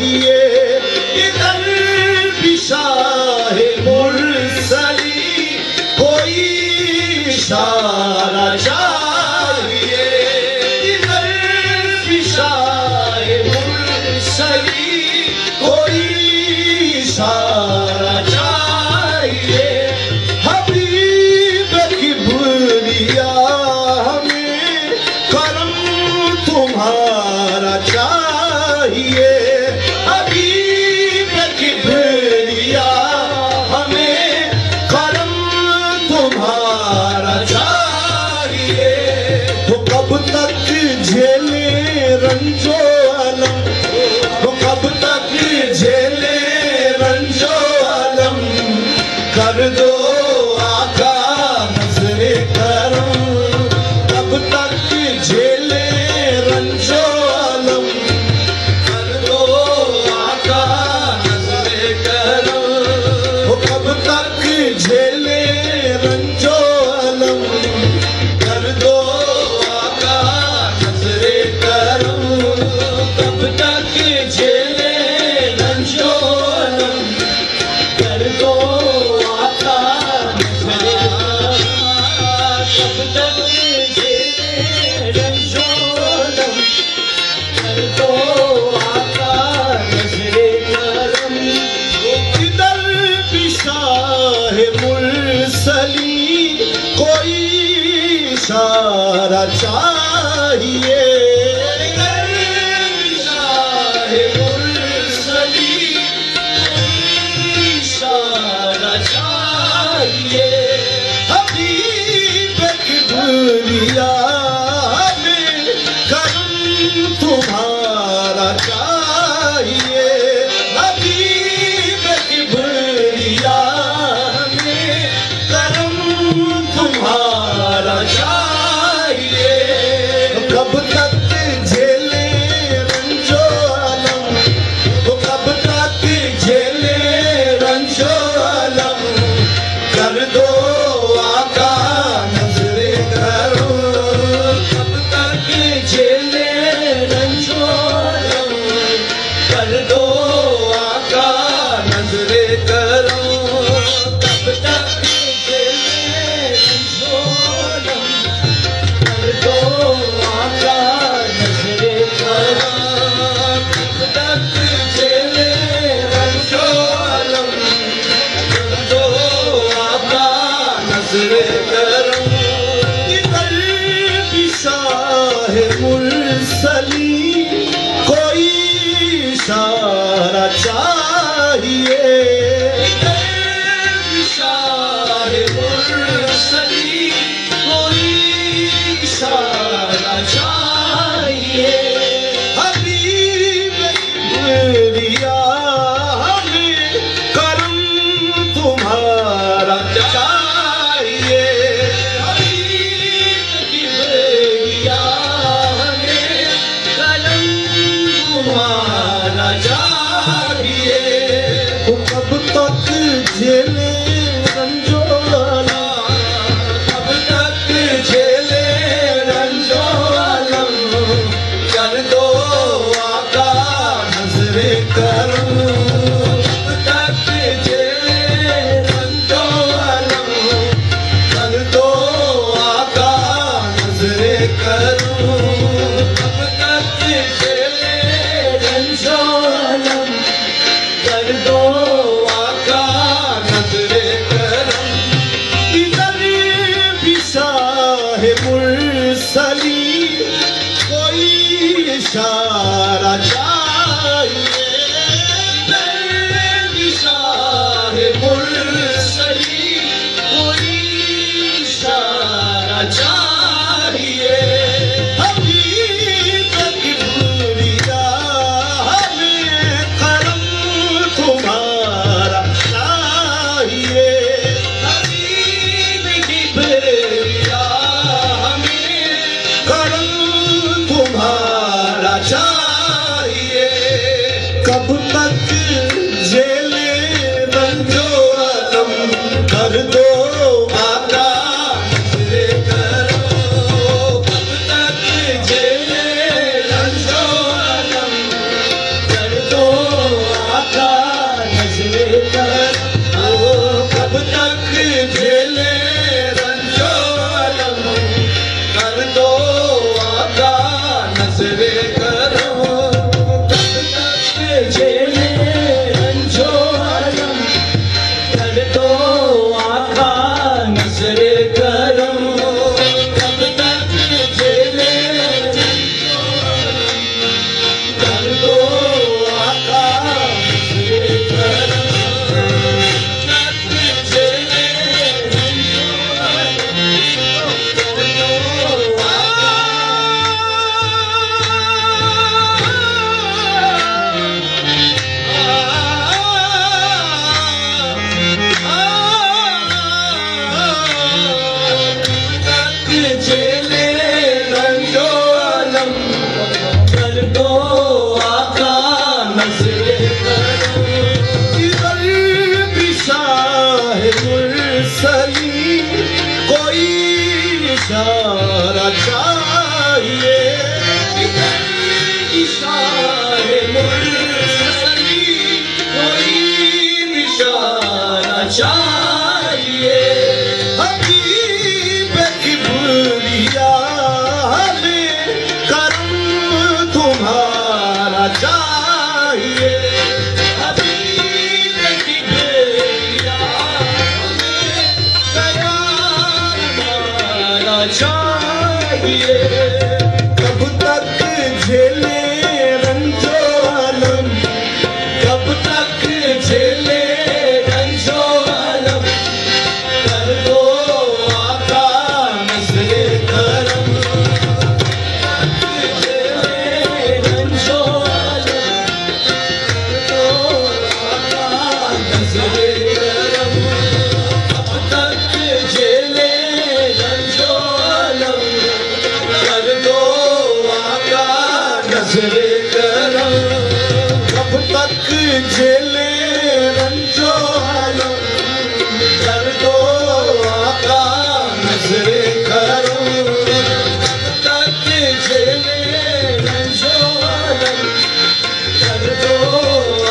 चाहिए, इधर भी शाह मुरसली कोई इशारा चाहिए, इधर भी शाह मुरसली कोई इशारा चाहिए। हबीब की बुलिया हमें करम तुम्हारा चाहिए, हबीब की बुलिया हमें करम तुम्हारा चाहिए। तो कब तक झेले रंजो अलम, तो कब तक झेले रंजो अलम, कर दो आका नजरे करम। कब तक झेले रंजो अलम, कर दो आका नजरे करम। वो कब तक झेले रंजो अलम, कर दो आका नजरे करम। कब तक झेले रंजो अलम, कर दो आका नजरे करम। कब तक झेले रंजो अलम, कर दो आका नजरे करम। इधर भी शाह मुरसली कोई इशारा चाहिए, इधर भी शाह मुरसली कोई इशारा चाहिए। हबीब की बुलिया हमें करम तुम्हारा चाहिए, हबीब की बुलिया हमें करम तुम्हारा चाहिए। कब तक झेले रंजो अलम, वो कब तक झेले रंजो अलम, कर दो आका नजरे करो। कब तक झेले रंजो अलम, कर दो आका नजरे करो। कब तक झेले रंजो अलम, कर दो आका नजरे करो। कब तक झेले रंजो अलम, कर दो आका नजरे करो। इधर भी शाह मुरसली कोई इशारा चाहिए, इधर भी शाह मुरसली कोई इशारा चाहिए। हबीब की बुलिया हमें करम तुम्हारा चाहिए, हबीब की बुलिया हमें करम तुम्हारा चाहिए। वो कब तक झेले रंजो अलम, कब तक झेले रंजो अलम, कर दो आका नजरे करम। कब तक झेले रंजो अलम, कर दो आका नजरे करम। कब तक झेले रंजो अलम, कर दो आका नजरे करम। इधर भी शाह मुरसली कोई इशारा चाहिए, इधर भी शाह मुरसली कोई इशारा चाहिए। हबीब की बुलिया हमें करम तुम्हारा चाहिए, हबीब की बुलिया हमें करम तुम्हारा चाहिए। कब तक झेले रंजो अलम, कर दो आका नजरे करो। कब तक झेले रंजो अलम, कर दो चाहिए हबीब की बेलिया करार माना चाहिए कब तक झेले रंजो आलम कब तक झेले रंजो आलम कर दो आका नज़्रे करम नज़्रे करम कब तक झेले रंजो आलम कर दो आका नज़्रे करम कब तक झेले रंजो आलम कर दो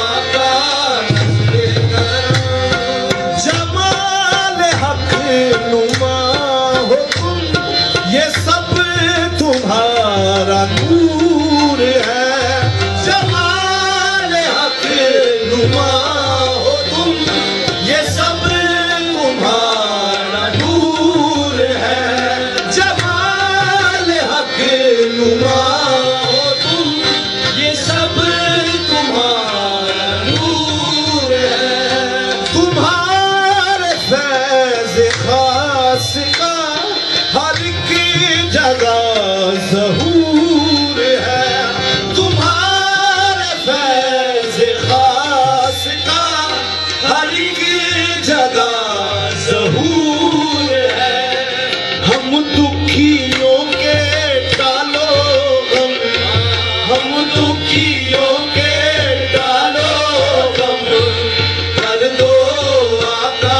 आका नज़्रे करम जमाल हक नुमा हो तुम ये सब तुम्हारा नूर है जमाल हक नुमा हो तुम ये सब तुम्हारा नूर है जमाल हक नुमा हो तुम ये सब तुम्हारा नूर है तुम्हारे फैज़ खास का हर की जगह ज़हूर है तुम्हारे फैज़ खास का हर की जगह ज़हूर है हम दुखियों के टालो गम हम दुखियों के टालो गम कर दो आका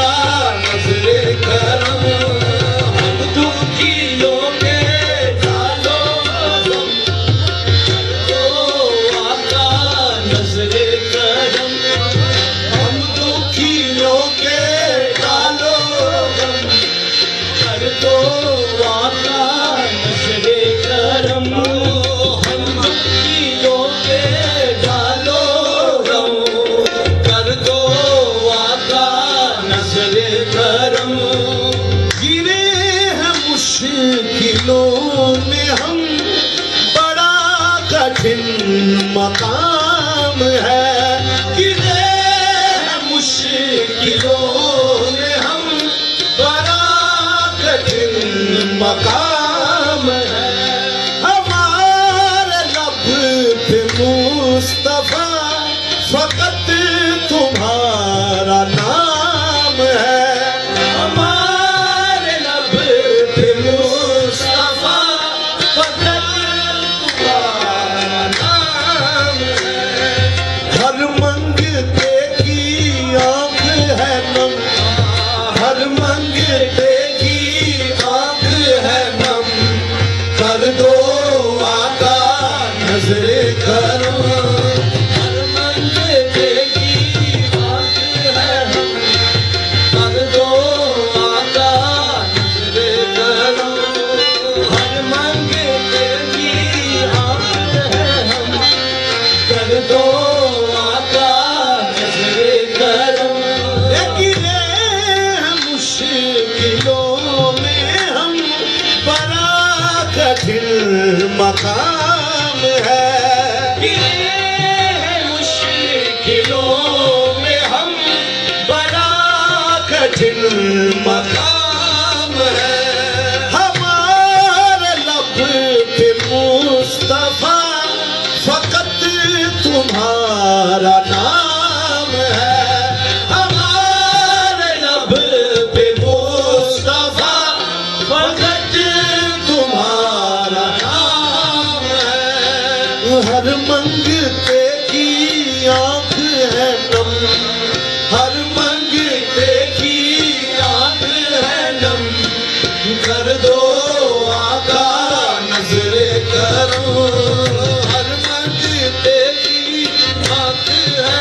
नज़्रे करम हम दुखियों के टालो गम कर दो आका नज़्रे करम हम दुखियों के टालो गम कर दो आका नज़्रे करम हम दुखियों के टालो गम कर दो आका नज़्रे करम गिरे हैं मुश्किलों में हम बड़ा कठिन मकाम है गिरे हैं मुश्किलों में हम बड़ा कठिन मकाम है हमारे लब पे मुस्तफा फकत तुम्हारा नाम है हमारे लब पे मुस्तफा फकत तुम्हारा नाम है हर मंगते की आंख है नम हर मंगते की आंख है नम कर दो आका नज़्रे करम हर मंगते की आंख है नम कर दो आका नज़्रे करम हर मंगते की आंख है हम कर दो आका नज़्रे करम गिरे मुश्किलों में हम बड़ा कठिन मकाम है गिरे मुश्किलों में हम बड़ा कठिन मकाम है हमारे लब पे मुस्तफा फकत तुम्हारा नाम है हमारे लब पे मुस्तफा फकत तुम्हारा नाम है हर मंगते की आंख है नम हर मंगते की आंख है नम कर दो आका नज़्रे करम हर मंगते की आंख है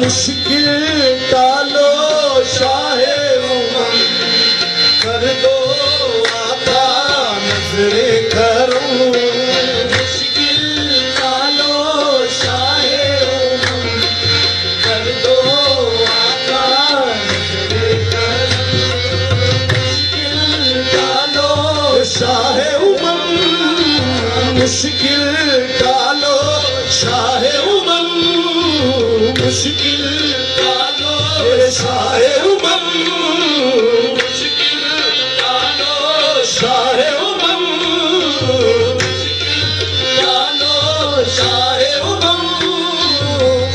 मुश्किल टालो शाहे उमम, कर दो आका नजरे करम। मुश्किल टालो शाहे उमम, कर दो आका नजरे करम। मुश्किल टालो शाहे उमम, मुश्किल टालो शाहे उमम, मुश्किल टालो शाहे उमम, मुश्किल टालो शाहे उमम, मुश्किल टालो शाहे उमम।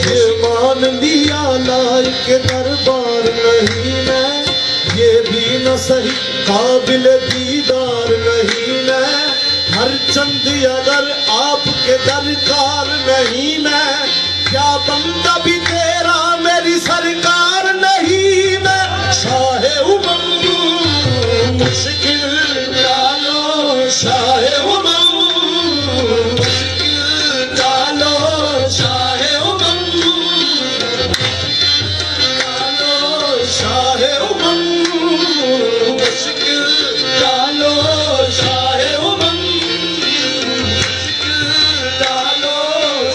ये मान लिया लायक दरबार नहीं मैं, ये भी न सही काबिल दीदार नहीं मैं। हर चंद अगर आपके दरकार नहीं मैं, क्या बंदा भी तेरा मेरी सरकार नहीं मैं। शाहे उमम मुश्किल डालो शाहे उमम, मुश्किल डालो शाहे उमम, डालो शाहे उमम, मुश्किल डालो शाहे उमम, मुश्किल डालो।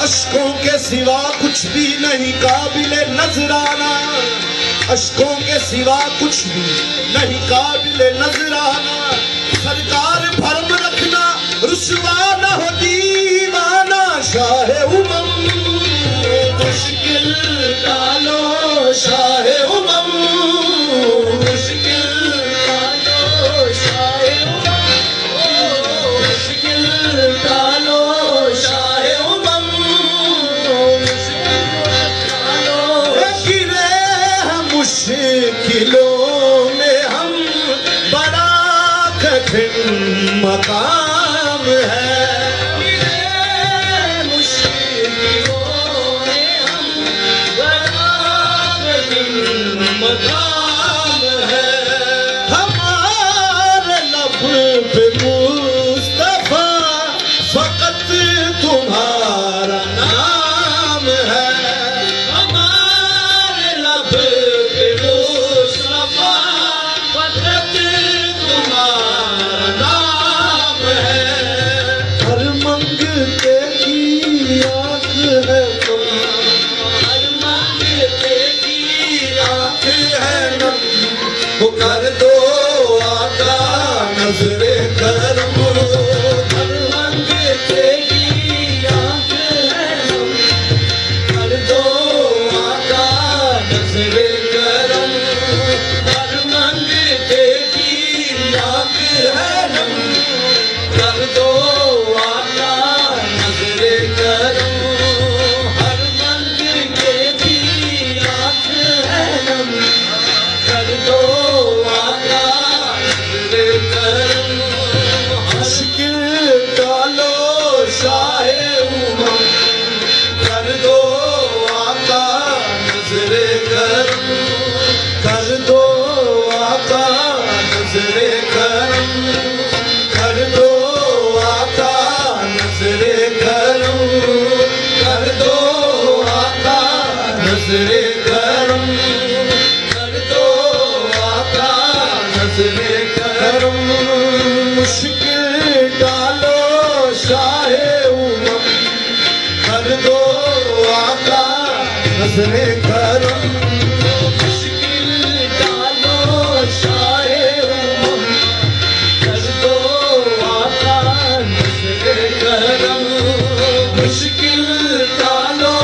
अश्कों के सिवा कुछ भी नहीं काबिले नजराना, अश्कों के सिवा कुछ भी नहीं काबिले नजराना। सरकार भरम रखना रुसवा न हो दीवाना। शाहे उमम मुश्किल डालो शाहे उमम, मुश्किल डालो शाहे उमम, मुश्किल डालो शाहे उमम, मुश्किलों में हम बड़ा कठिन मकाम है। मुश्किलों में हम बड़ा कठिन मकाम है। हमारे लब पे मुस्तफा फकत तुम्हारा नाम है। हमारे लब कर दो आका नजरे करम। हर मंगते की आंख है नम, कर दो आका नजरे करम। हर मंगते की आंख है नम, कर दो आका नजरे करम। हर मंगते की आंख है नम, कर दो मुश्किल डालो शाहे उमम, कर दो आका नजरे करम। कर दो आका नजरे करम, कर दो आका नजरे करम, कर दो आका नजरे करम, कर दो आका नजरे करम। मुश्किल डालो शाहे उमम, कर दो आका नजरे करम। मुश्किल डालो शाहे उमम, कर दो आका नजरे करम। मुश्किल डालो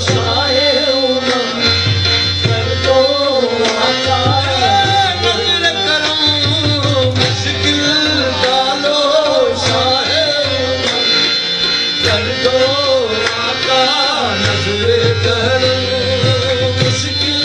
शाहे उमम, कर दो आका नजरे करम। मुश्किल डालो शाहे उमम, कर दो आका नजरे करम। मुश्किल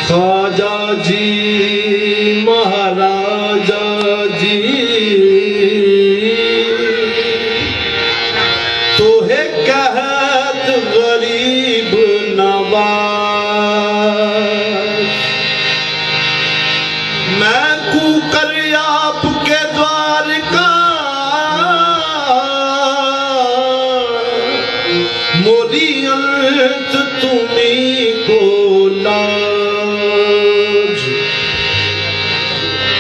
ख्वाजा जी महाराजा जी तो है कहत गरीब नवाज मैं कूकर आपके द्वार का मोरी अंत तुम्हीं को लाज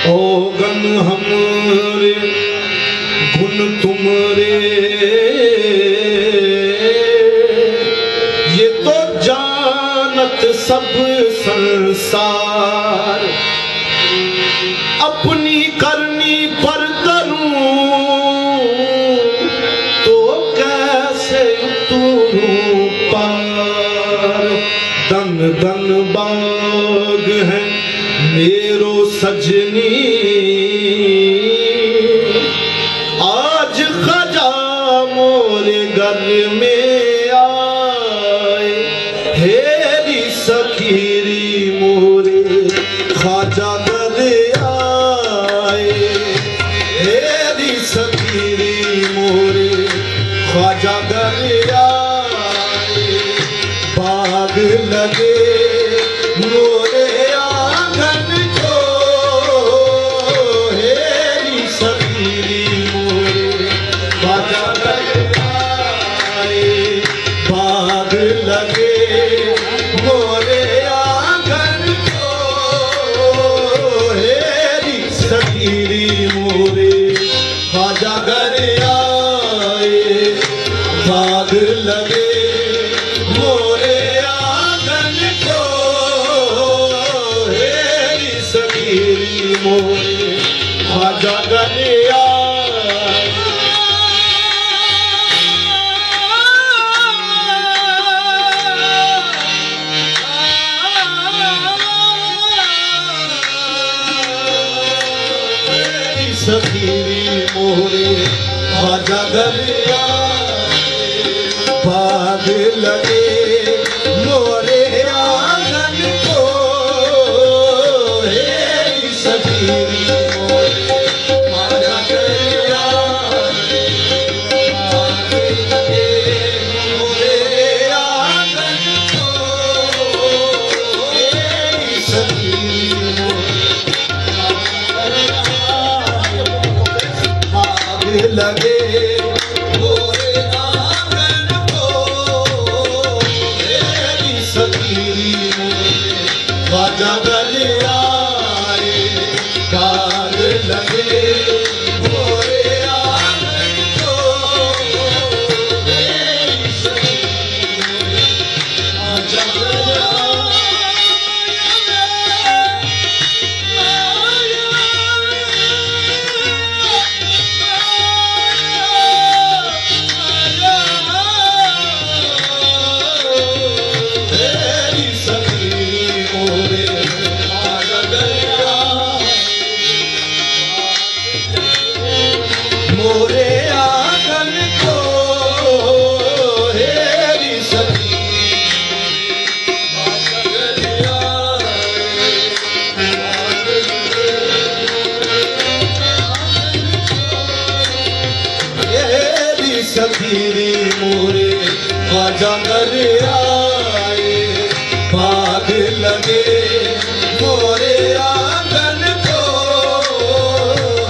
ओगन हमरे गुण तुमरे ये तो जानत सब संसार अपनी करनी पर करूं तो कैसे उतरूं पार दन दन बाग है मेरो सजनी आज ख्वाजा मोरे घर में आए हेरी सखीरी मोरे ख्वाजा घर आए हेरी सखीरी मोरे ख्वाजा घर आए बाग लगे मोरे आंगन को हेरी सखीरी मोरे ख्वाजा घर आए बाग लगे मोरे आंगन को हेरी सखीरी मोरे ख्वाजा घर आए बाग लगे मोरे आंगन को हेरी सखीरी मोरे ख्वाजा घर सखीरी मोरे ख्वाजा घर बाग लगे मोरे आंगन को हेरी सखीरी मोरे ख्वाजा घर बाग लगे मोरे आंगन को हेरी सखीरी मोरे लगे मोरे आंगन को हेरी सखीरी मोरे ख्वाजा घर आए बाग लगे मोरे आंगन को हेरी सखीरी मोरे ख्वाजा घर मोरे आंगन को हेरी सखीरी मोरे ख्वाजा घर आए बाग लगे मोरे आंगन को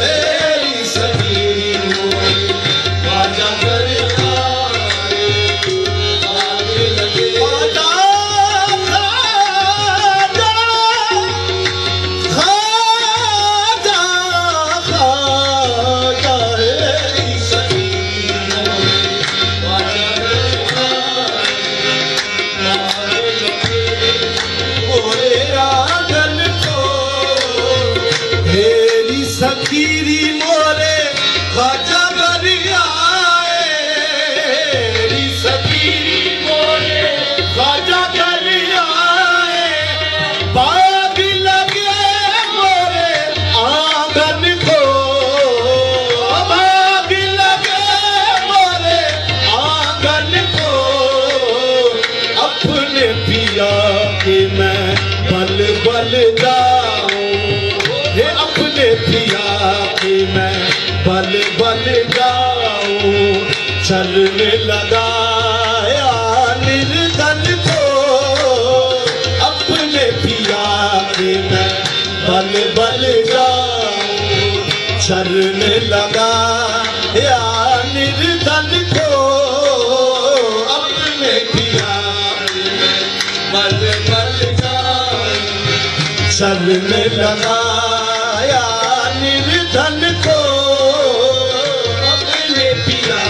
हेरी सखीरी मोरे ख्वाजा घर आए बाग लगे ख्वाजा सखीरी मोरे ख्वाजा घर आए, री सखीरी मोरे ख्वाजा घर आए, बाग लगे मोरे आंगन को, बाग लगे मोरे आंगन को, अपने पिया के मैं बल बल जाऊं, हे अपने पिया के मैं बल बल जाऊं, चलने लगाया निर्धन को, अपने पिया के मैं बल बल जाऊं, चलने लगाया निर्धन को, अपने पिया के मैं बल बल जाऊं, चलने लगाया निर्धन को, अपने पिया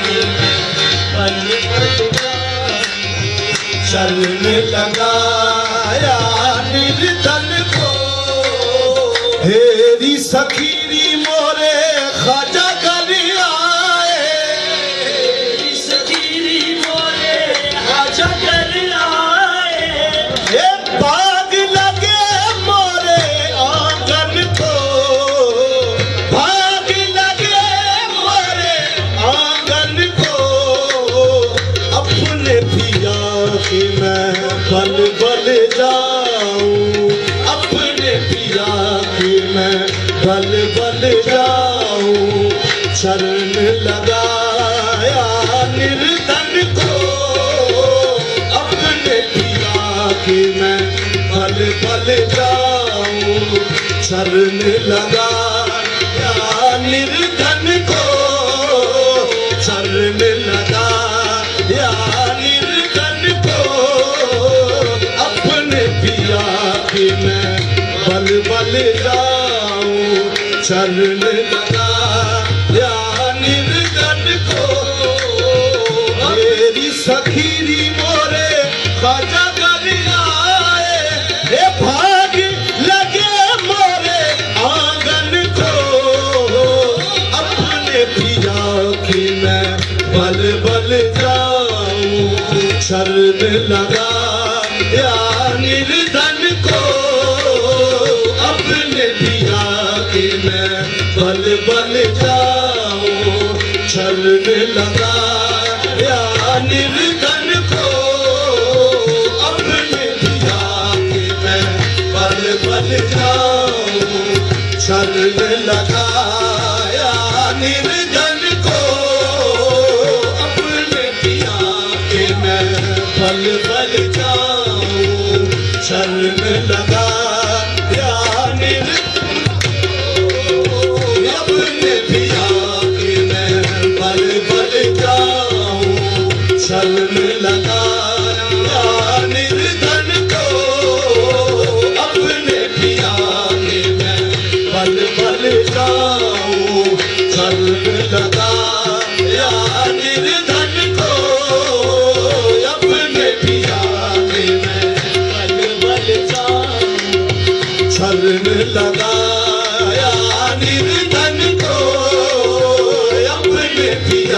के मैं बल बल जाऊं, चलने लगाया निर्धन को। हेरी सखीरी मोरे ख्वाजा घर आए, हेरी सखीरी मोरे ख्वाजा घर आए, हे बाग लगे मोरे आंगन को, बाग लगे मोरे आंगन को, अपने पिया के मैं बल बल जाऊं, अपने पिया के मैं बल बल जाऊं, शरण लगाया निर्धन को, अपने पिया के मैं बल बल जाऊं, शरण लगाया निर्धन को, शरण लगाया निर्धन को, अपने पिया के मैं बल बल जाऊं, शरण लगाया निर्धन को। मेरी सखीरी मोरे ख्वाजा घर आए, हे भाग लगे मोरे आंगन को, अपने पिया की मैं बल बल जाऊं, शरण लगाया निर्धन को, अपने पिया की मैं बल बल जाऊं, शरण लगाया निर्धन को, अपने पिया की मैं बल बल जाऊं, शरण लगाया निर्धन को, अपने पिया के मैं बल बल जाऊं, शरण लगाया निर्धन को, अपने पिया के मैं बल बल जाऊं, शरण लगाया निर्धन को, अपने पिया के मैं बल बल जाऊं, शरण लगाया निर्धन को, अपने पिया के मैं बल बल जाऊं, शरण लगाया निर्धन को, अपने पिया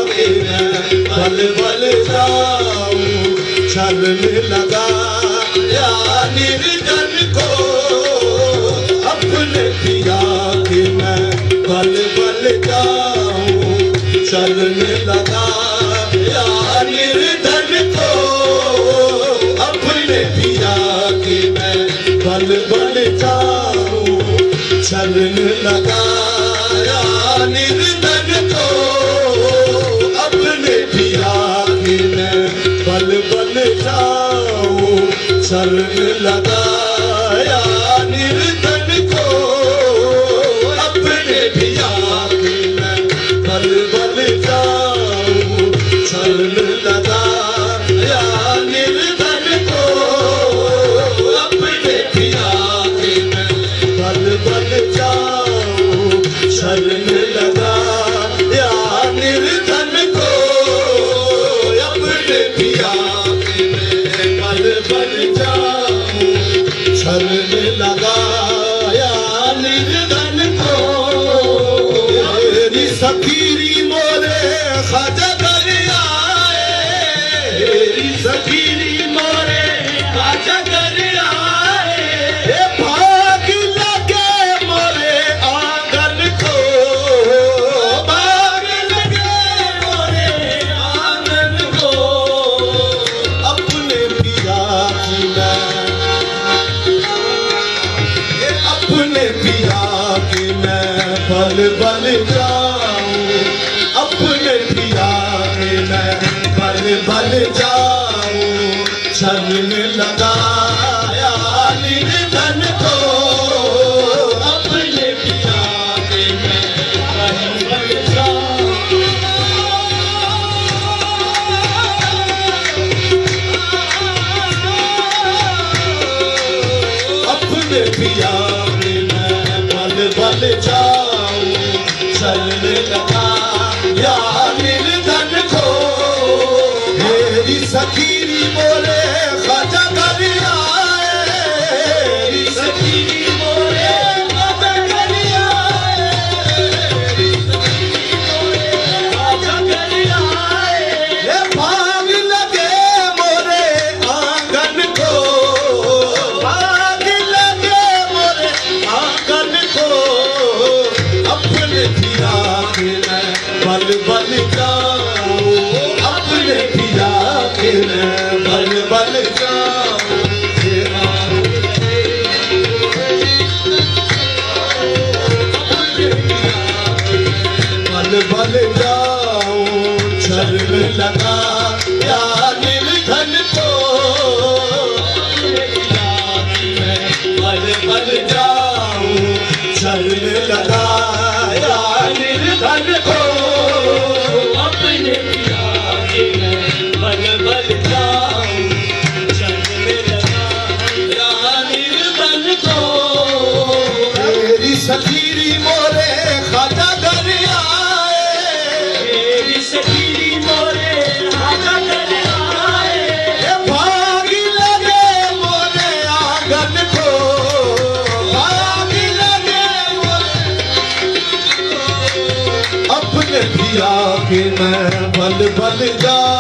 के मैं बल बल जाऊं, शरण लगाया निर्धन को, अपने पिया के मैं बल बल जाऊं, शरण लगाया निर्धन को, अपने पिया के मैं बल बल जाऊं, शरण लगाया निर्धन को, अपने पिया के मैं बल बल जाऊं, शरण लगाया निर्धन को, अपने पिया के मैं बल बल जाऊं, शरण लगाया निर्धन को, अपने पिया के मैं बल बल जाऊं, शरण लगाया निर्धन को, अपने पिया के मैं बल बल जाऊं, शरण लगाया निर्धन को। बल बल जाऊं अपने पिया के मैं बल बल जाऊं शरण लगाया निर्धन को अपने पिया के मैं बल बल जाऊं अपने पिया के मैं बल बल जाऊं शरण लगाया निर्धन को मेरी सखीरी बोले ख्वाजा कर आए मेरी सखी मोरे ख्वाजा कर आए ख्वाजा कर आए ये भाग लगे मोरे आंगन को भाग लगे मोरे आंगन को अपने पिया के मैं बल बल जाऊं अपने पिया के मैं बल बल जाऊं बल बल जाऊं शरण लगा या निर्धन को बल बल जाऊं शरण लगा या निर्धन को अपने पिया के मैं बल बल जाऊं शरण लगाया निर्धन को मेरी सखीरी मोरे ख्वाजा कर आए मेरी सखी मोरे ख्वाजा कर आए ये भाग लगे मोरे आंगन को भाग लगे मोरे अपने पिया के मैं बल बल जा